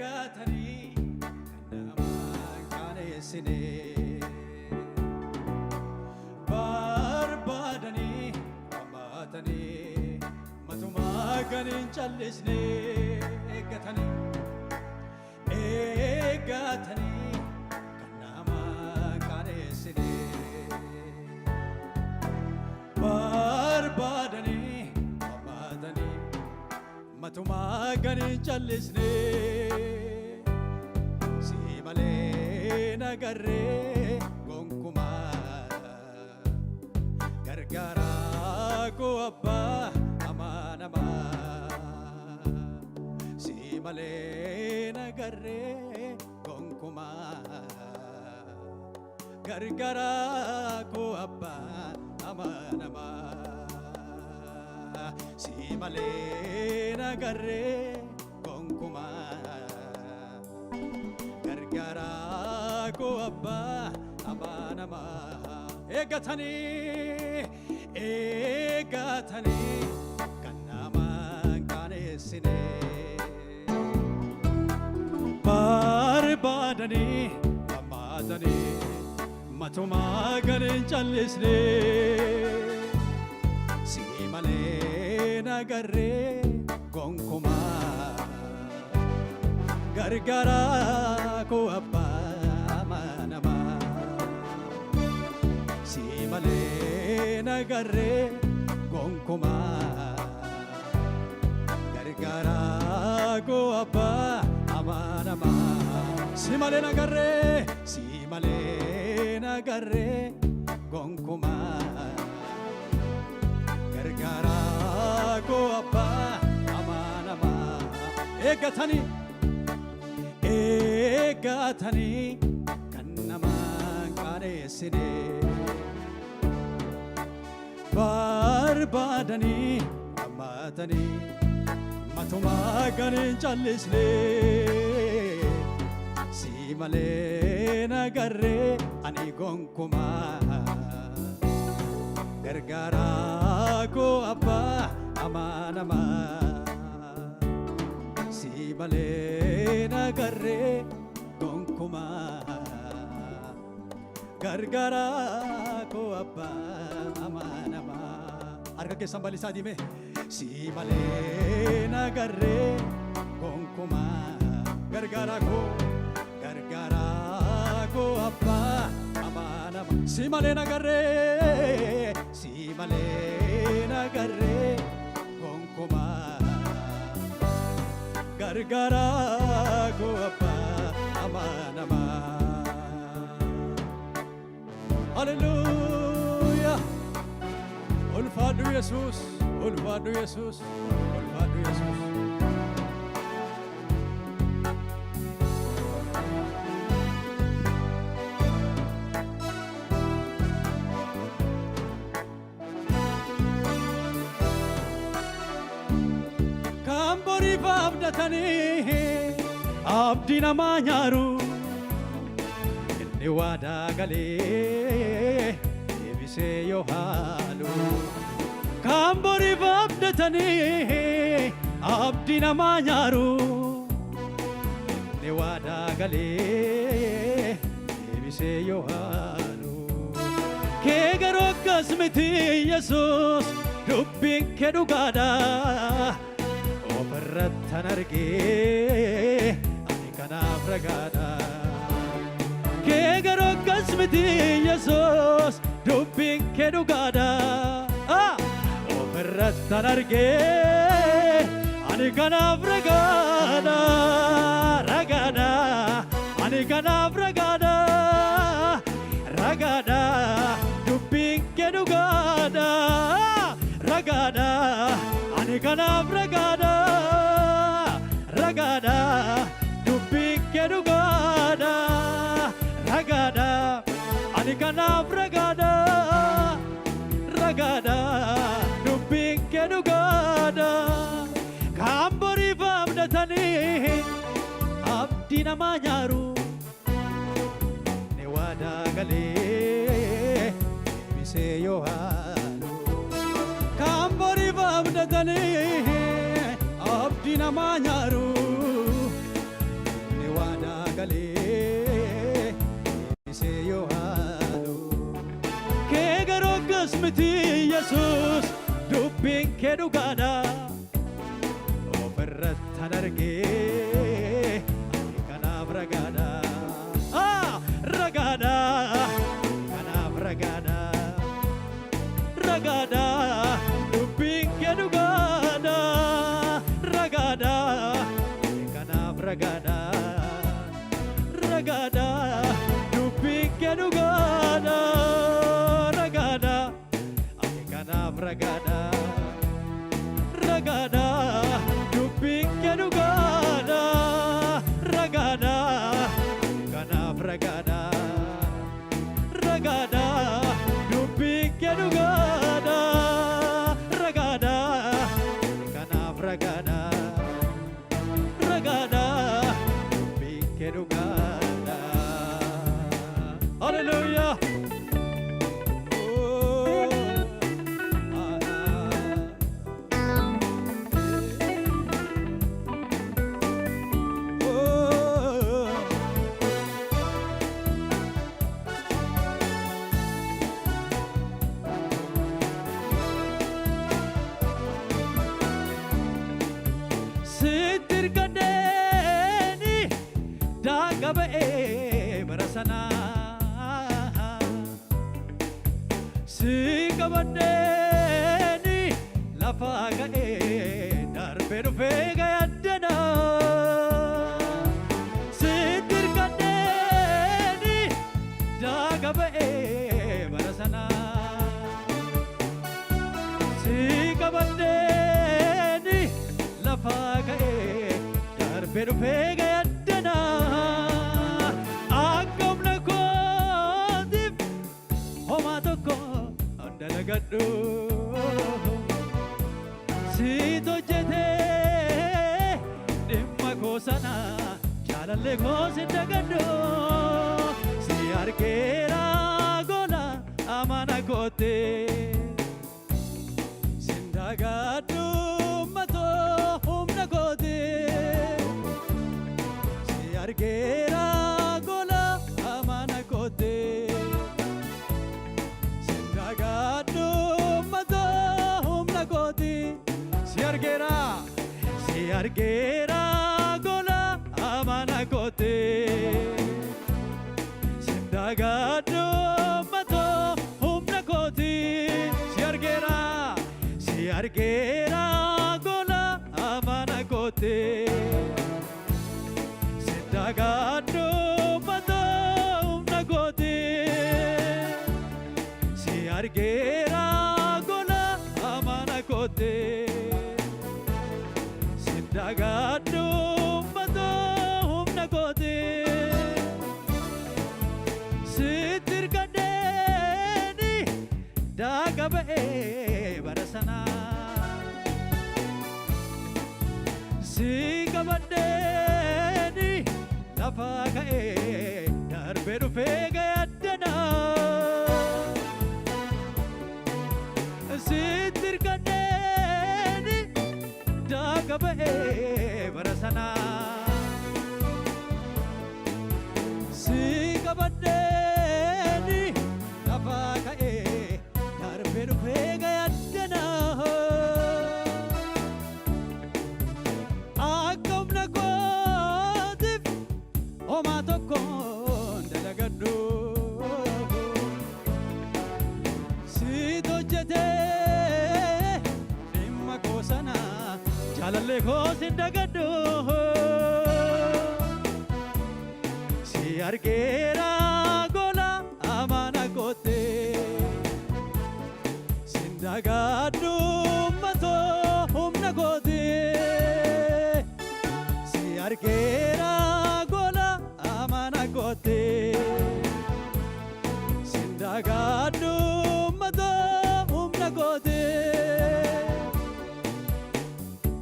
eeggatanii kan namaan qaaneessine barbaadanii hammatanii matumaa kan hin callisne eeggatanii kan namaan qaaneessine barbaadanii hammatanii matumaa kan hin callisne si malee nagarree gonkumaa gargaaraa koo abbaa amanamaa si malee nagarree gonkumaa gargaaraa koo abbaa amanamaa si malee nagarree gonkumaa gargaaraa koo abbaa amanamaa eeggatanii kan namaan qaaneessine barbaadanii hammatanii matumaa kan hin callisne si malee nagarree gonkumaa gargaaraa koo abbaa amanamaa si malee nagarree gonkumaa gargaaraa koo abbaa amanamaa si malee nagarree gonkumaa gargaaraa koo abbaa amanamaa eeggatanii kan namaan qaaneessine barbaadanii hammatanii matumaa kan hin callisne si malee nagarree ani gonkumaa gargaaraa koo abbaa amanamaa si malee nagarree gonkumaa gargaaraa koo abbaa amanamaa harka keessan bal'isaa diime si malee nagarree gonkumaa gargaaraa koo abbaa amanamaa si malee nagarree gonkumaa gargaaraa koo abbaa amanamaa Hallelujah ulfaadhu Yesuus ulfaadhu Yesuus ulfaadhu Yesuus kan boriif abdatanii abdii namaa nyaaru inni waadaa galee deebisee yoo haalu kan boriif abdatanii abdii namaa nyaaru inni waadaa galee deebisee yoo haalu kee garuu akkas miti Yesuus dubbiin kee dhugaadha ofirrattan argee ani kanaaf ragaadha kee garuu akkas miti Yesuus dubbiin kee dhugaadha ofirrattan argee ani kanaaf ragaadha ani kanaaf ragaadha dubbiin kee dhugaadha ani kanaaf ragaadha dubbiin kee dhugaadha ani kanaaf ragaadha dubbiin kee dhugaadha kan boriif abdatanii abdii namaa nyaaru ni waadaa galee deebisee yoo haalu kan boriif abdatanii abdii namaa nyaaru miti Yesuus dubbiin kee dhugaadha ofirrattan argee kanaaf ragaadha ragaadha kanaaf ragaadha ragaadha dubbiin kee dhugaadha ragaadha kanaaf ragaadha ragaadha dubbiin kee dhugaadha ragaadha kanaaf ragaadha ragaadha dubbiin kee dhugaadha ragaadha kanaaf ragaadha ragaadha dubbiin kee dhugaadha ragaadha kanaaf ragaadha ragaadha dubbiin kee dhugaadha. Hallelujah. Sitirkadeeni daangaba'ee barasanaa si qabaddeeni lafaa ga'ee darbee dhufee gayaddanaa sitirkadeeni daangaba'ee barasanaa si qabaddeeni lafaa ga'ee darbee dhufee gayaddanaa akka humna kootiif homaa tokko dalagadhu siit hojjetee dhimma koo sana jaalallee koo sin dagadhu si argeera gola amana koottee sin dagadhu humna koottee si argeera gola amana koottee sin dagadhu humna koottee si argeera gola amana koottee sin dagadhu humna koottee si argeera gola amana koottee sin dagadhu humna koottee si argeera gola amana koottee sin dagadhu humna koottee sitirkadeeni daangaba'ee barasanaa si qabaddeeni lafaa ka'ee darbee dhufee gayaddanaa sitirkadeeni daangaba'ee barasanaa si qabaddeeni lafaa ka'ee darbee dhufee gayaddanaa akka humna kootiif homaa tokkoon dalagadhu siit hojjetee dhimma koo sana jaalallee koo sin dagadhu si argeera gola amana koottee sin dagadhu humna koottee si argeera gola amana koottee sin dagadhu humna koottee.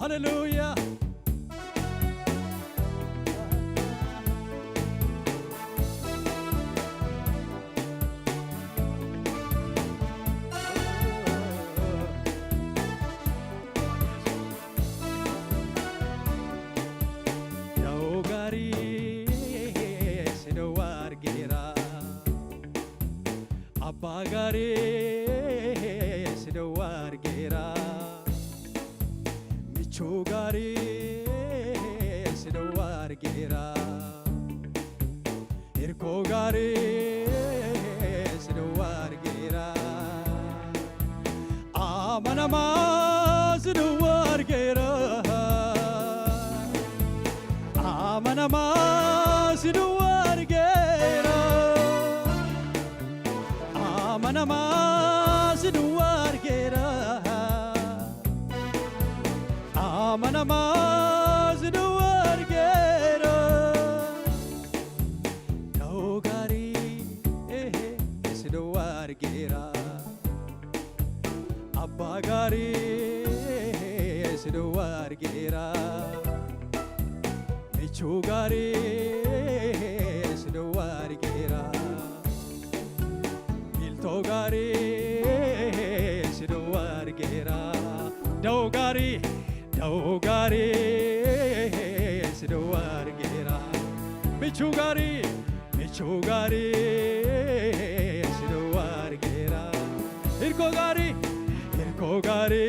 Hallelujah. Abba gaarii sidawargera michugari sidawargera irkogari sidawargera amanama sidawargera amanama sidawargera amanama sidawargera amanama sidawargera daugari sidawargera abbagari sidawargera michugari sidawargera miltogari sidawargera daugari daugari sidawargera michugari michugari sidawargera irkogari irkogari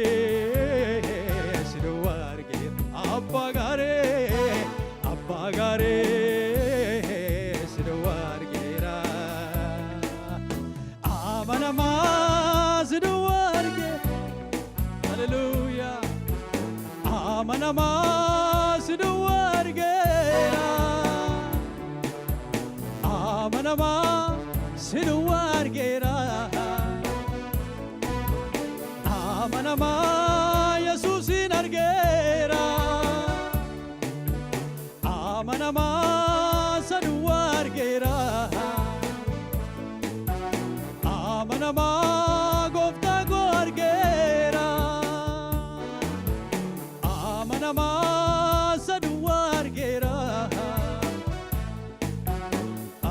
sidawargera abbagari abbagari sidawargera amanama sidawargera hallelujah amanama sidawargera amanama sidawargera amanama yesusin argera amanama sidawargera amanama gofta ko argera amanama sidawargera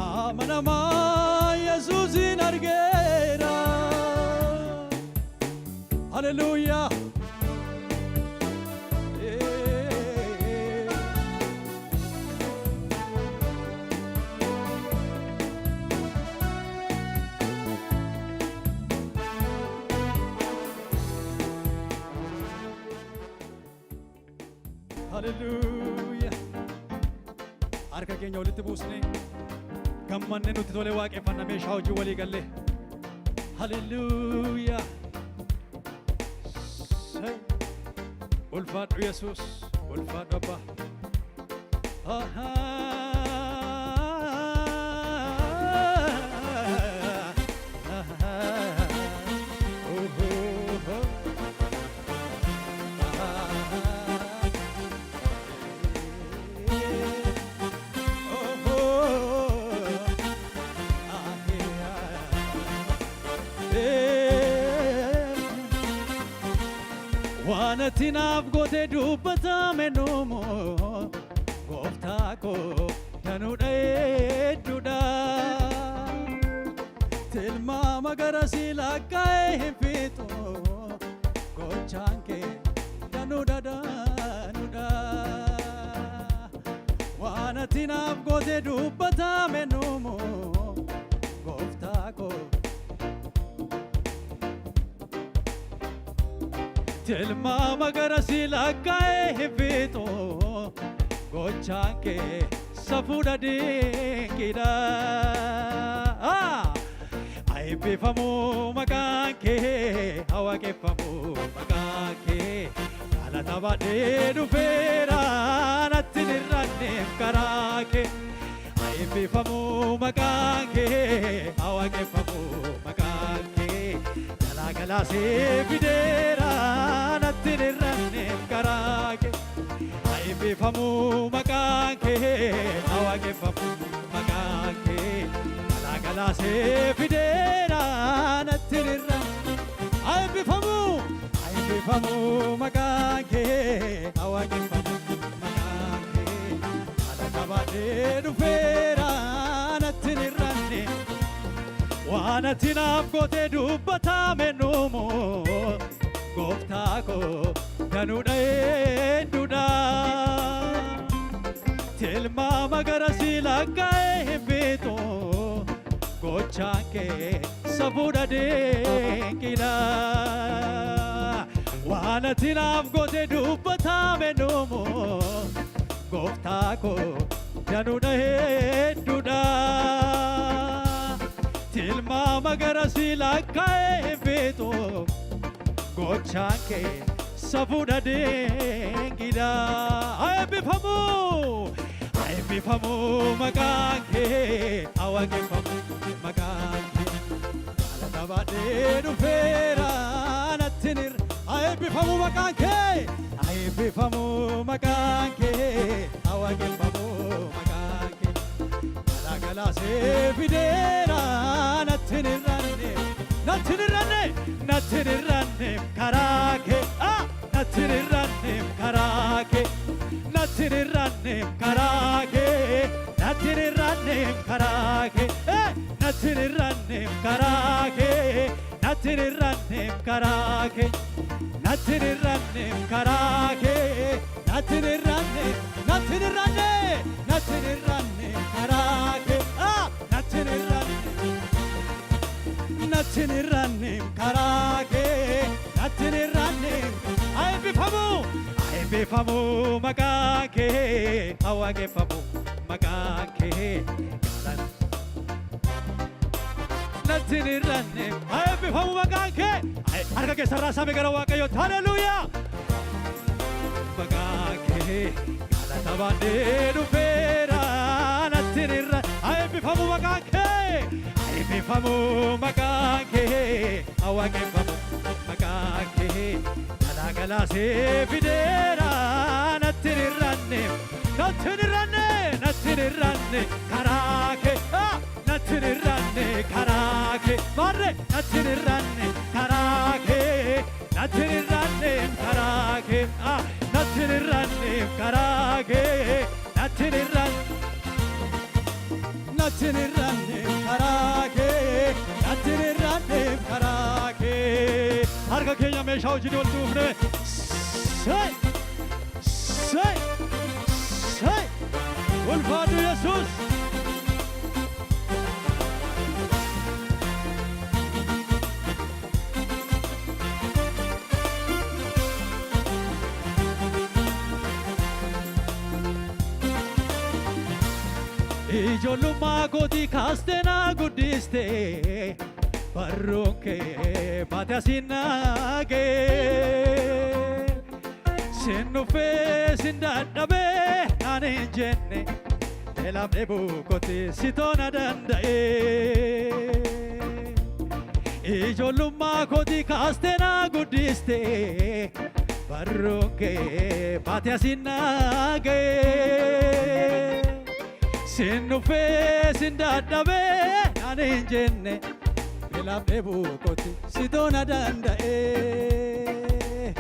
amanama yesusin argera hallelujah hallelujah harka keenya walitti buusne gammanne nutti tole waaqeffanna meeshaa hojii walii galle hallelujah ulfaadhu yesus ulfaadhu abba Wanatinaaf gote dubbatame numo gooftaa koo danuudha hedduudha tilmaama gara si lakkaa'ee hin fixu gochaan kee danuudha danuudha wanatinaaf gote dubbatame numo gooftaa koo tilmaama gara si lakkaa'ee hin fixu gochaan kee safuudha dinqiidha eebbifamu maqaan kee waaqeffamu maqaan kee galata baadhee dhufeera natti hir'anneef karaa kee eebbifamu maqaan kee waaqeffamu maqaan kee galaasee fideera natti hir'anneef karaa kee eebbifamu maqaan kee waaqeffamu maqaan kee galaasee fideera natti hir'anneef eebbifamu maqaan kee waaqeffamu maqaan kee galata baadhee dhufeera natti hir'anneef waan ati naaf goote dubbatame numo gooftaa koo danuudha hedduudha tilmaama gara si lakkaa'ee hin fixu gochaan kee safuudha deengila waan ati naaf goote dubbatame nuumo gooftaa koo danuudha hedduudha tilmaama gara si lakkaa'ee feetu gochaan kee safuudha deengila eebbifamu maqaan kee waaqeffamu maqaan kee galata baadhee dhufeera natti nirra eebbifamu maqaan kee eebbifamu maqaan kee waaqeffamu maqaan kee galaagalaasee fideera natti nirranne karaa kee natti nirranne karaa kee natti nirranne karaa kee natti nirranne karaa kee natti nirranne karaa kee natti nirranne karaa kee natti nirranne karaa kee natti nirranne karaa kee natti nirranne karaa kee natti nirranne eebbifamu maqaan kee waaqeffamu maqaan kee natti nirranne eebbifamu maqaan kee harka keessarraa saame gara waaqayyooti haleluuyaa maqaan kee galata baadhee dhufeera natti nirranne eebbifamu maqaan kee eebbifamu maqaan kee waaqeffamu maqaan kee galaagalaasee fideera natti nirranne karaa kee natti nirranne karaa kee maarre natti nirranne karaa kee natti nirranne karaa kee natti nirranne karaa kee natti nirranne karaa kee natti nirranne karaa kee harka keenya meeshaa hojii ol duufne ulfaadhu Yesuus ijoollummaa kootii kaastee na guddiste barruun kee baate asiin naagee sin dhufee sin dadhabee naan hin jenne beelafne buukotti si toona danda'ee ijoollummaa kootii kaastee na guddiste barruun kee baate asiin naagee sin dhufee sin dadhabee naan hin jenne beelafne buukotti si toona danda'ee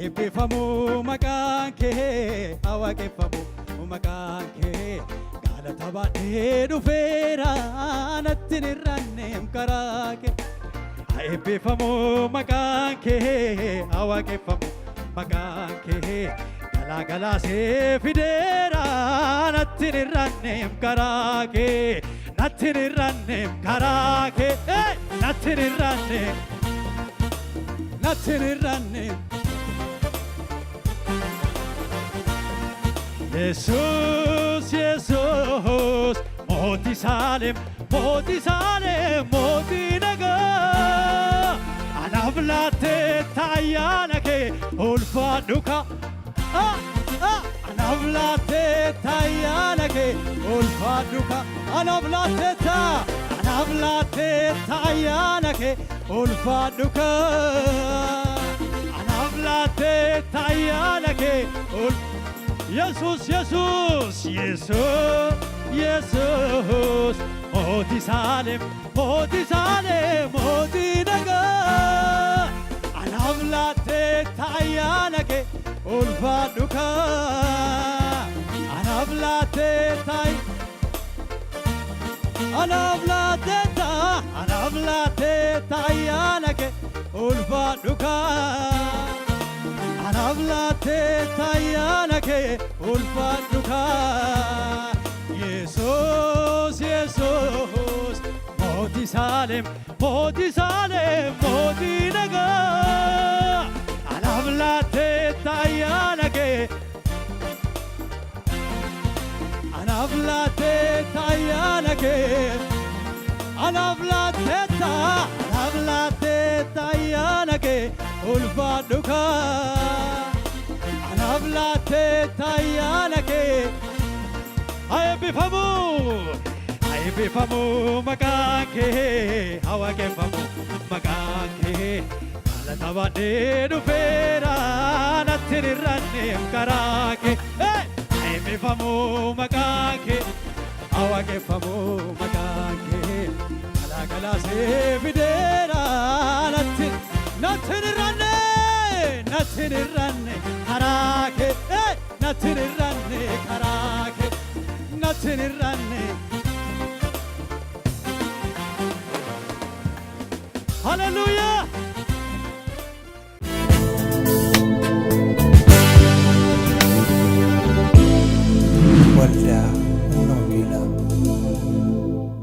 eebbifamu maqaan kee waaqeffamu maqaan kee galata baadhee dhufeera natti nirranne karaa kee eebbifamu maqaan kee waaqeffamu maqaan kee galaagalaasee fideera natti nirranne karaa kee natti nirranne karaa kee natti nirranne Yesus Yesus mootii Saalem mootii nagaa anaaf laattee ayyaana kee ulfaadhu ka anaaf laattee ayyaana kee ulfaadhu ka anaaf laattee ayyaana kee ulfaadhu ka anaaf laattee ayyaana kee Yesus Yesus Yesus Yesus mootii Saalem mootii nagaa anaaf laattee ayyaana kee ulfaadhu ka anaaf laattee ayyaana kee ulfaadhu ka anaaf laattee ayyaana kee ulfaadhu ka Yesus Yesus mootii Salem, Moti Naga. Anavlate Tayanage. Anavlate Tayanage. Anavlate Tayanage. Ulfaduka. Anavlate Tayanage. I be famu makake, how I get famu makake. Alatavade do fera, natiri ranim karake. I be famu makake, how I get famu makake. Alagala se videra, natiri rane, karake, natiri rane, karake. Natiri rane. Hallelujah. Waldaa